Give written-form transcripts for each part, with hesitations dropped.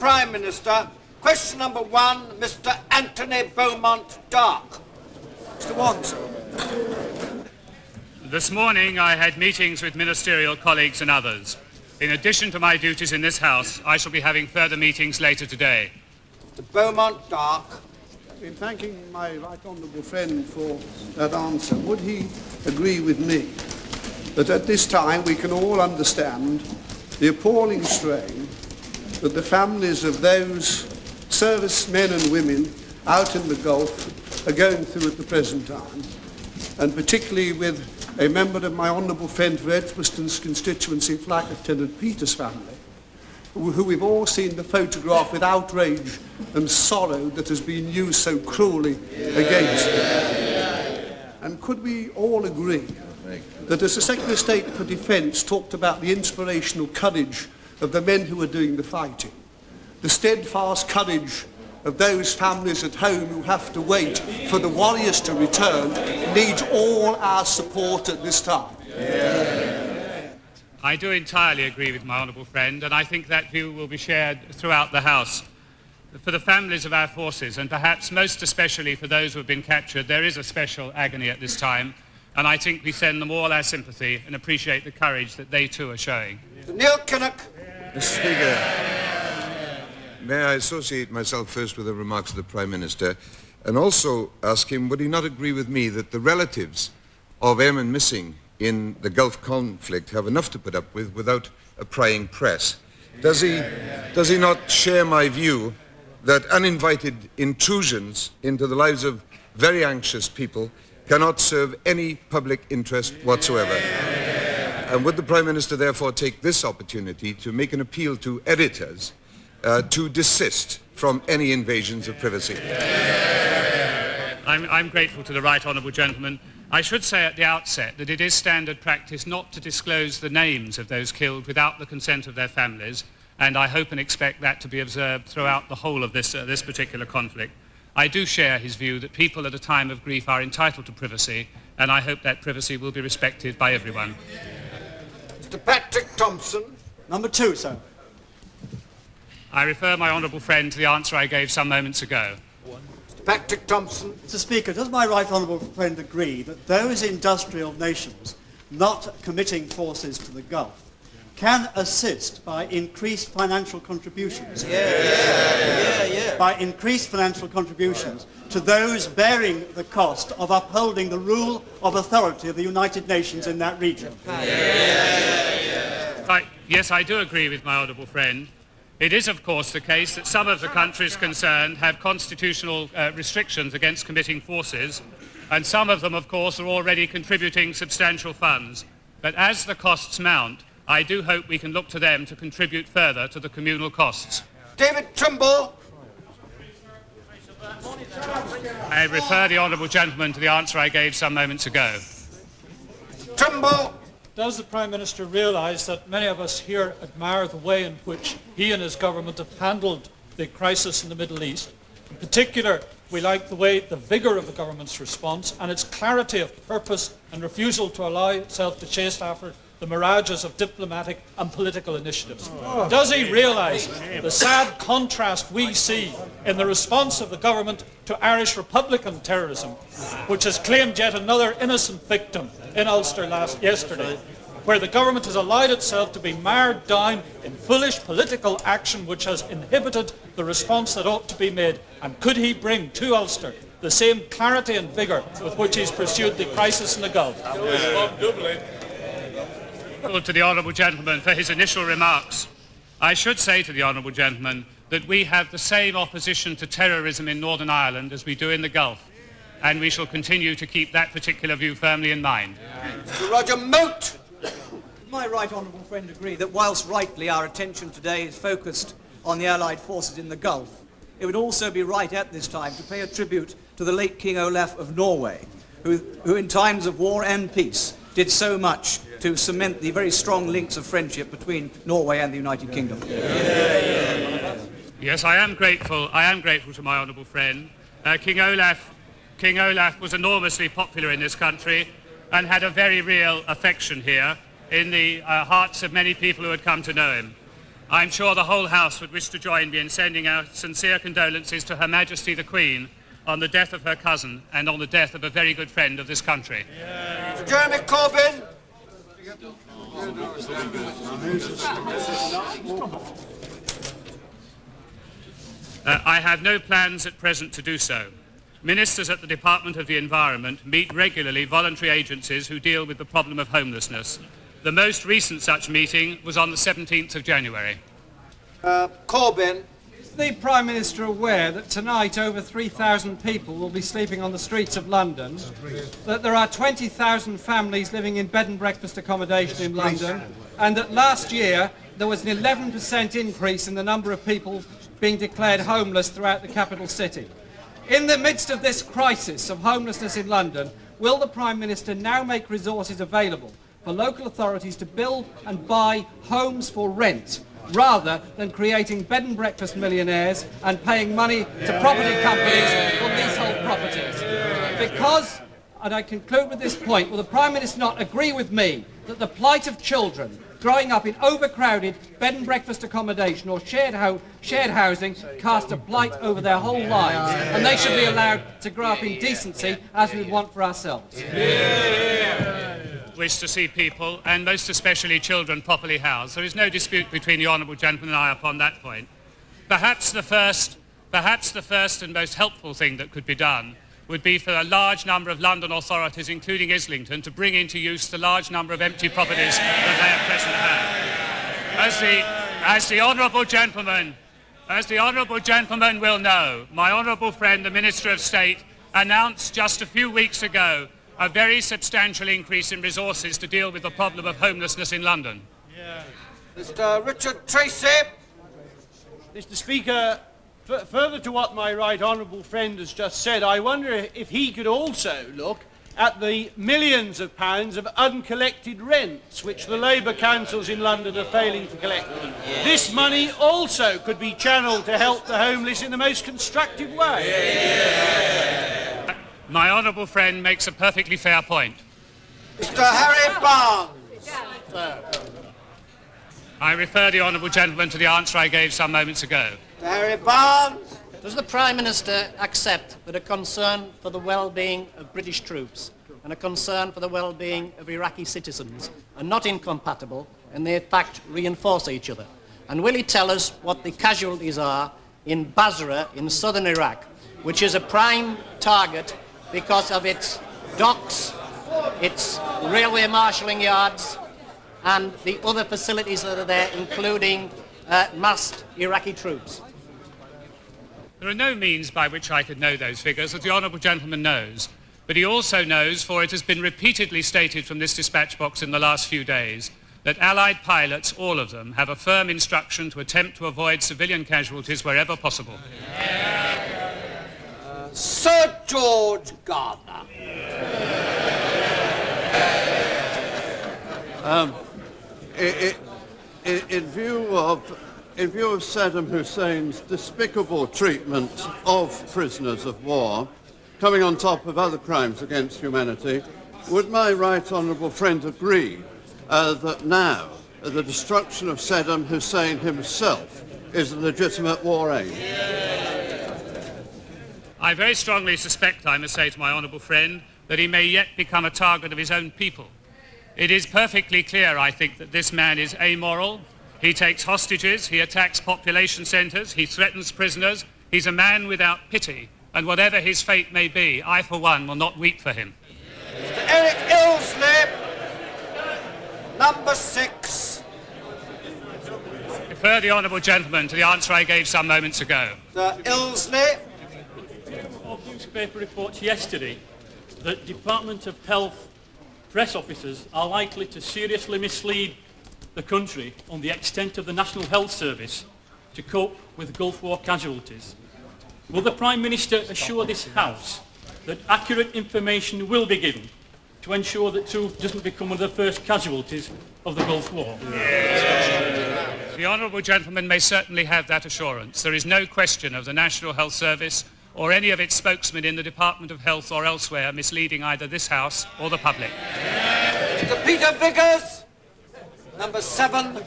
Prime Minister. Question number 1, Mr. Anthony Beaumont Dark. Mr. Watson. This morning I had meetings with ministerial colleagues and others. In addition to my duties in this House, I shall be having further meetings later today. Mr. Beaumont Dark. In thanking my right honourable friend for that answer, would he agree with me that at this time we can all understand the appalling strain that the families of those servicemen and women out in the Gulf are going through at the present time, and particularly with a member of my honourable friend for Edgbaston's constituency, Flag Lieutenant Peter's family, who we've all seen the photograph with outrage and sorrow that has been used so cruelly against them. And could we all agree that as the Secretary of State for Defence talked about the inspirational courage of the men who are doing the fighting, the steadfast courage of those families at home who have to wait for the warriors to return needs all our support at this time? I do entirely agree with my honourable friend, and I think that view will be shared throughout the House. For the families of our forces, and perhaps most especially for those who have been captured, there is a special agony at this time, and I think we send them all our sympathy and appreciate the courage that they too are showing. Neil Kinnock. Mr. Speaker, may I associate myself first with the remarks of the Prime Minister, and also ask him, would he not agree with me that the relatives of airmen missing in the Gulf conflict have enough to put up with without a prying press? Does he not share my view that uninvited intrusions into the lives of very anxious people cannot serve any public interest whatsoever? And would the Prime Minister therefore take this opportunity to make an appeal to editors to desist from any invasions of privacy? I'm grateful to the right honourable gentleman. I should say at the outset that it is standard practice not to disclose the names of those killed without the consent of their families, and I hope and expect that to be observed throughout the whole of this particular conflict. I do share his view that people at a time of grief are entitled to privacy, and I hope that privacy will be respected by everyone. Mr. Patrick Thompson. Number 2, sir. I refer my honourable friend to the answer I gave some moments ago. Patrick Thompson. Mr. Speaker, does my right honourable friend agree that those industrial nations not committing forces to the Gulf can assist by increased financial contributions? By increased financial contributions to those bearing the cost of upholding the rule of authority of the United Nations in that region? Yes, I do agree with my honourable friend. It is, of course, the case that some of the countries concerned have constitutional restrictions against committing forces, and some of them, of course, are already contributing substantial funds. But as the costs mount, I do hope we can look to them to contribute further to the communal costs. David Trimble. I refer the honourable gentleman to the answer I gave some moments ago. Trimble. Does the Prime Minister realise that many of us here admire the way in which he and his government have handled the crisis in the Middle East? In particular, we like the vigour of the government's response and its clarity of purpose and refusal to allow itself to chase after the mirages of diplomatic and political initiatives. Does he realise the sad contrast we see in the response of the government to Irish Republican terrorism, which has claimed yet another innocent victim in Ulster yesterday, where the government has allowed itself to be mired down in foolish political action which has inhibited the response that ought to be made? And could he bring to Ulster the same clarity and vigour with which he's pursued the crisis in the Gulf? To the honourable gentleman for his initial remarks. I should say to the honourable gentleman that we have the same opposition to terrorism in Northern Ireland as we do in the Gulf, and we shall continue to keep that particular view firmly in mind. Sir Roger Moat. My right honourable friend agree that whilst rightly our attention today is focused on the Allied forces in the Gulf, it would also be right at this time to pay a tribute to the late King Olaf of Norway, who in times of war and peace did so much to cement the very strong links of friendship between Norway and the United Kingdom. Yes, I am grateful to my honourable friend. King Olaf was enormously popular in this country and had a very real affection here in the hearts of many people who had come to know him. I'm sure the whole House would wish to join me in sending our sincere condolences to Her Majesty the Queen on the death of her cousin and on the death of a very good friend of this country. Mr. Jeremy Corbyn. I have no plans at present to do so. Ministers at the Department of the Environment meet regularly voluntary agencies who deal with the problem of homelessness. The most recent such meeting was on the 17th of January. Corbyn. Is the Prime Minister aware that tonight over 3,000 people will be sleeping on the streets of London, that there are 20,000 families living in bed and breakfast accommodation in London, and that last year there was an 11% increase in the number of people being declared homeless throughout the capital city? In the midst of this crisis of homelessness in London, will the Prime Minister now make resources available for local authorities to build and buy homes for rent, rather than creating bed and breakfast millionaires and paying money to property companies for leasehold properties? Because, and I conclude with this point, will the Prime Minister not agree with me that the plight of children growing up in overcrowded bed and breakfast accommodation or shared housing cast a blight over their whole lives, and they should be allowed to grow up in decency as we want for ourselves? Wish to see people, and most especially children, properly housed. There is no dispute between the honourable gentleman and I upon that point. Perhaps the first and most helpful thing that could be done would be for a large number of London authorities, including Islington, to bring into use the large number of empty properties that they at present have. As the honourable gentleman will know, my honourable friend, the Minister of State, announced just a few weeks ago a very substantial increase in resources to deal with the problem of homelessness in London. Mr. Richard Tracy. Mr. Speaker, further to what my right honourable friend has just said, I wonder if he could also look at the millions of pounds of uncollected rents which the Labour councils in London are failing to collect. This money also could be channelled to help the homeless in the most constructive way. My honourable friend makes a perfectly fair point. Mr. Harry Barnes. I refer the honourable gentleman to the answer I gave some moments ago. Mr. Harry Barnes. Does the Prime Minister accept that a concern for the well-being of British troops and a concern for the well-being of Iraqi citizens are not incompatible and they in fact reinforce each other? And will he tell us what the casualties are in Basra in southern Iraq, which is a prime target because of its docks, its railway marshalling yards, and the other facilities that are there, including massed Iraqi troops? There are no means by which I could know those figures, as the honourable gentleman knows. But he also knows, for it has been repeatedly stated from this dispatch box in the last few days, that Allied pilots, all of them, have a firm instruction to attempt to avoid civilian casualties wherever possible. Sir George Gardner. In view of Saddam Hussein's despicable treatment of prisoners of war, coming on top of other crimes against humanity, would my right honourable friend agree that now the destruction of Saddam Hussein himself is a legitimate war aim? I very strongly suspect, I must say to my honourable friend, that he may yet become a target of his own people. It is perfectly clear, I think, that this man is amoral. He takes hostages, he attacks population centres, he threatens prisoners. He's a man without pity, and whatever his fate may be, I, for one, will not weep for him. Mr. Eric Ilsley, number 6. Refer the honourable gentleman to the answer I gave some moments ago. Mr. Ilsley. Of newspaper reports yesterday that Department of Health press officers are likely to seriously mislead the country on the extent of the National Health Service to cope with Gulf War casualties. Will the Prime Minister assure this House that accurate information will be given to ensure that Toulouse doesn't become one of the first casualties of the Gulf War? The honourable gentleman may certainly have that assurance. There is no question of the National Health Service or any of its spokesmen in the Department of Health or elsewhere misleading either this House or the public. Mr. Peter Vickers, number 7.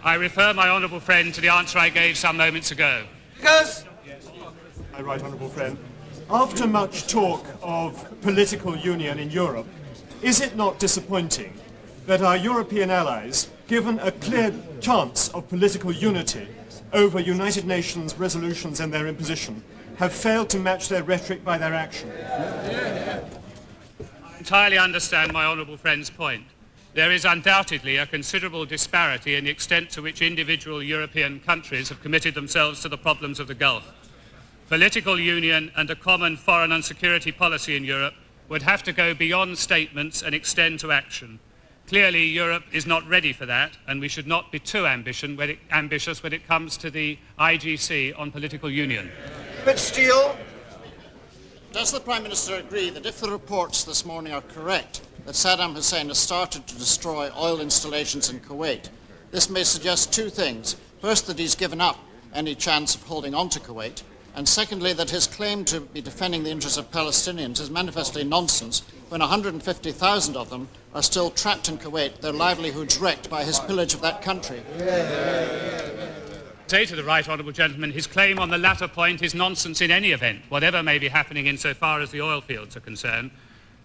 I refer my honourable friend to the answer I gave some moments ago. Because My right honourable friend, after much talk of political union in Europe, is it not disappointing that our European allies, given a clear chance of political unity over United Nations resolutions and their imposition, have failed to match their rhetoric by their action? I entirely understand my honourable friend's point. There is undoubtedly a considerable disparity in the extent to which individual European countries have committed themselves to the problems of the Gulf. Political union and a common foreign and security policy in Europe would have to go beyond statements and extend to action. Clearly, Europe is not ready for that, and we should not be too ambitious when it comes to the IGC on political union. But Steele, does the Prime Minister agree that if the reports this morning are correct, that Saddam Hussein has started to destroy oil installations in Kuwait, this may suggest two things. First, that he's given up any chance of holding on to Kuwait, and secondly, that his claim to be defending the interests of Palestinians is manifestly nonsense when 150,000 of them are still trapped in Kuwait, their livelihoods wrecked by his pillage of that country. Say to the right honourable gentleman, his claim on the latter point is nonsense in any event, whatever may be happening insofar as the oil fields are concerned.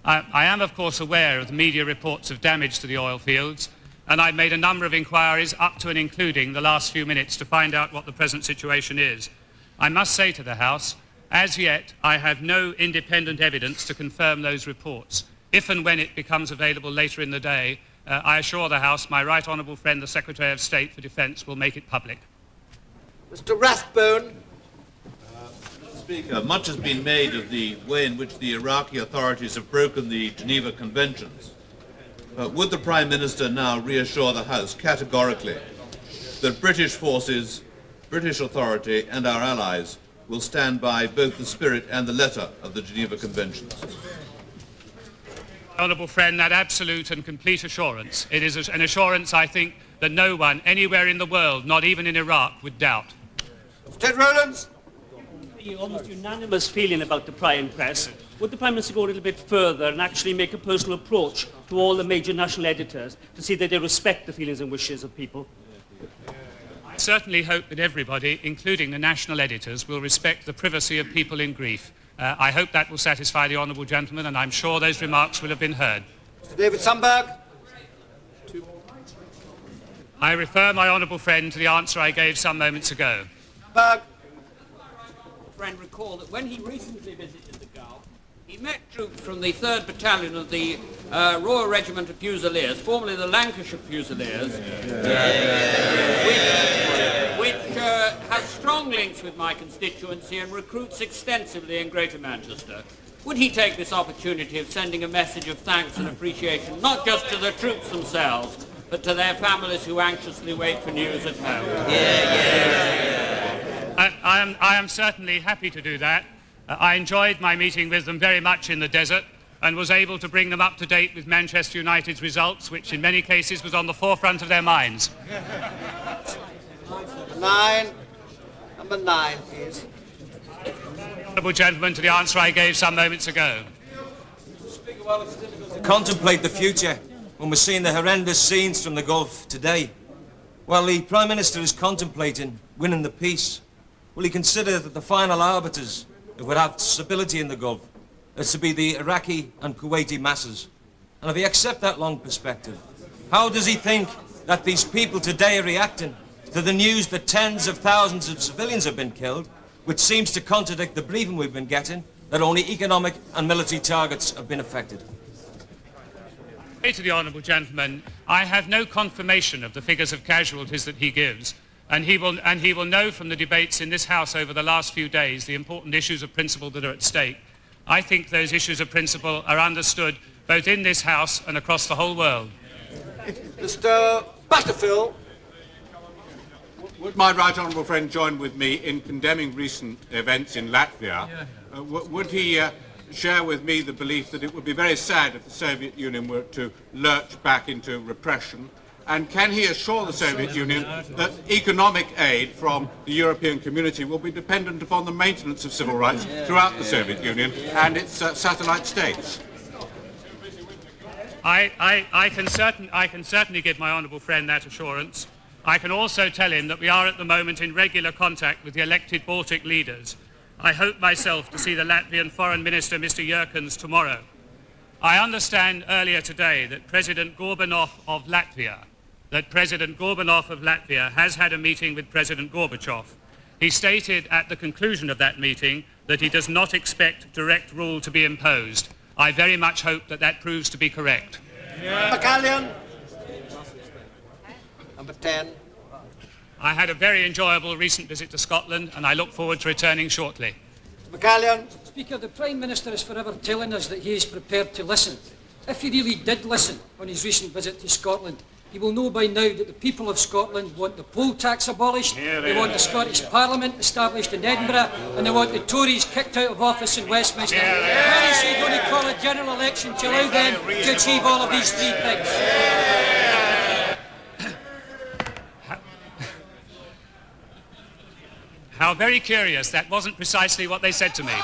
I am, of course, aware of the media reports of damage to the oil fields, and I've made a number of inquiries up to and including the last few minutes to find out what the present situation is. I must say to the House, as yet, I have no independent evidence to confirm those reports. If and when it becomes available later in the day, I assure the House my right honourable friend, the Secretary of State for Defence, will make it public. Mr. Rathbone. Mr. Speaker, much has been made of the way in which the Iraqi authorities have broken the Geneva Conventions. Would the Prime Minister now reassure the House categorically that British forces, British authority and our allies will stand by both the spirit and the letter of the Geneva Conventions? Honourable friend, that absolute and complete assurance. It is an assurance, I think, that no one anywhere in the world, not even in Iraq, would doubt. Ted Rowlands. The almost unanimous feeling about the Prime Press. Would the Prime Minister go a little bit further and actually make a personal approach to all the major national editors to see that they respect the feelings and wishes of people? I certainly hope that everybody, including the national editors, will respect the privacy of people in grief. I hope that will satisfy the honourable gentleman, and I'm sure those remarks will have been heard. Mr. David Sundberg. I refer my honourable friend to the answer I gave some moments ago. Friend recall that when he recently visited the Gulf, he met troops from the 3rd Battalion of the Royal Regiment of Fusiliers, formerly the Lancashire Fusiliers, which has strong links with my constituency and recruits extensively in Greater Manchester. Would he take this opportunity of sending a message of thanks and appreciation, not just to the troops themselves, but to their families who anxiously wait for news at home? I am certainly happy to do that. I enjoyed my meeting with them very much in the desert and was able to bring them up to date with Manchester United's results, which in many cases was on the forefront of their minds. Number 9, please. Honourable gentleman, to the answer I gave some moments ago. Contemplate the future when we're seeing the horrendous scenes from the Gulf today. While the Prime Minister is contemplating winning the peace, will he consider that the final arbiters who would have stability in the Gulf is to be the Iraqi and Kuwaiti masses? And if he accepts that long perspective, how does he think that these people today are reacting to the news that tens of thousands of civilians have been killed, which seems to contradict the briefing we've been getting that only economic and military targets have been affected? To the honourable gentleman, I have no confirmation of the figures of casualties that he gives, and he will know from the debates in this House over the last few days the important issues of principle that are at stake. I think those issues of principle are understood both in this House and across the whole world. Mr. Butterfield. Would my right honourable friend join with me in condemning recent events in Latvia? Would he share with me the belief that it would be very sad if the Soviet Union were to lurch back into repression? And can he assure the Soviet Union that economic aid from the European community will be dependent upon the maintenance of civil rights throughout the Soviet Union and its satellite states? I can certainly give my honourable friend that assurance. I can also tell him that we are at the moment in regular contact with the elected Baltic leaders. I hope myself to see the Latvian Foreign Minister, Mr. Jurkens, tomorrow. I understand earlier today that President Gorbanov of Latvia has had a meeting with President Gorbachev. He stated at the conclusion of that meeting that he does not expect direct rule to be imposed. I very much hope that that proves to be correct. McCallion. Number 10. I had a very enjoyable recent visit to Scotland, and I look forward to returning shortly. McCallion. Speaker, the Prime Minister is forever telling us that he is prepared to listen. If he really did listen on his recent visit to Scotland, he will know by now that the people of Scotland want the poll tax abolished, they want the Scottish Parliament established in Edinburgh, and they want the Tories kicked out of office in Westminster. Why is he going to call a general election to allow them to achieve all of these three things? How very curious. That wasn't precisely what they said to me.